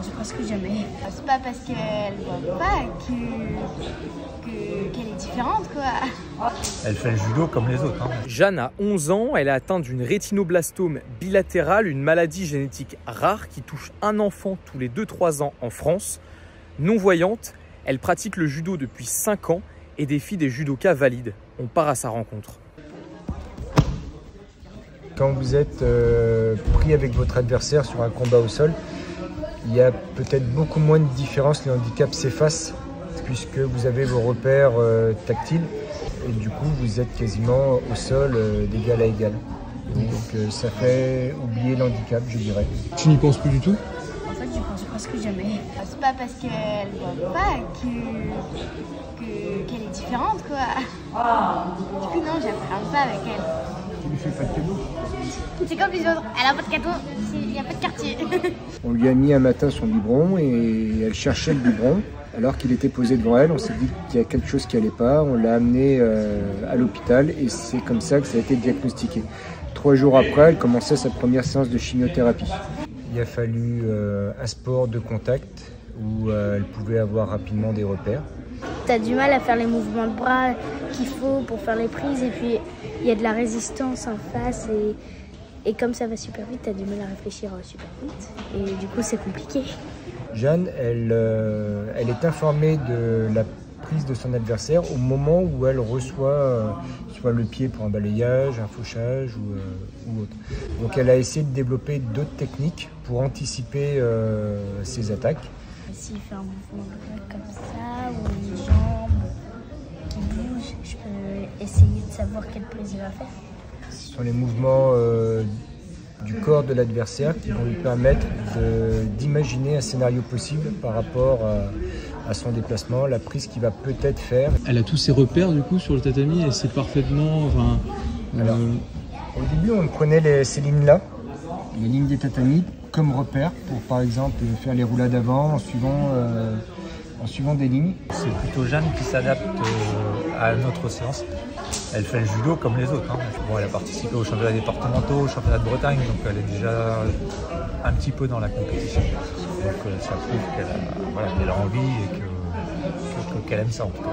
pense presque jamais. C'est pas parce qu'elle voit pas qu'elle est différente, quoi. Elle fait le judo comme les autres. Jeanne a 11 ans, elle est atteinte d'une rétinoblastome bilatérale, une maladie génétique rare qui touche un enfant tous les 2-3 ans en France. Non-voyante, elle pratique le judo depuis 5 ans et défie des judokas valides. On part à sa rencontre. Quand vous êtes pris avec votre adversaire sur un combat au sol, il y a peut-être beaucoup moins de différence, le handicap s'efface puisque vous avez vos repères tactiles et du coup vous êtes quasiment au sol d'égal à égal. Donc ça fait oublier l'handicap, je dirais. Tu n'y penses plus du tout? En fait, j'y pense presque jamais. C'est pas parce qu'elle voit pas qu'elle est différente, quoi. Du coup, non, j'appréhende pas avec elle. Tu lui fais pas de cadeau? C'est comme les autres, elle a pas de cadeau, il n'y a pas de quartier. On lui a mis un matin son biberon et elle cherchait le biberon. Alors qu'il était posé devant elle, on s'est dit qu'il y a quelque chose qui allait pas. On l'a amené à l'hôpital et c'est comme ça que ça a été diagnostiqué. 3 jours après, elle commençait sa première séance de chimiothérapie. Il a fallu un sport de contact où elle pouvait avoir rapidement des repères. Tu as du mal à faire les mouvements de bras qu'il faut pour faire les prises et puis il y a de la résistance en face et comme ça va super vite, tu as du mal à réfléchir super vite et du coup c'est compliqué. Jeanne, elle est informée de la prise de son adversaire au moment où elle reçoit soit le pied pour un balayage, un fauchage ou autre. Donc elle a essayé de développer d'autres techniques pour anticiper ses attaques. S'il fait un mouvement comme ça ou une jambe qui bouge, je peux essayer de savoir quelle prise il va faire. Ce sont les mouvements du corps de l'adversaire qui vont lui permettre d'imaginer un scénario possible par rapport à son déplacement, la prise qu'il va peut-être faire. Elle a tous ses repères du coup sur le tatami et c'est parfaitement... Alors, au début, on prenait ces lignes-là, les lignes des tatamis, comme repères pour par exemple faire les roulades avant en suivant des lignes. C'est plutôt Jeanne qui s'adapte à notre séance. Elle fait le judo comme les autres. Bon, elle a participé aux championnats départementaux, au championnat de Bretagne, donc elle est déjà un petit peu dans la compétition. Donc ça prouve qu'elle a envie et qu'elle aime ça en tout cas.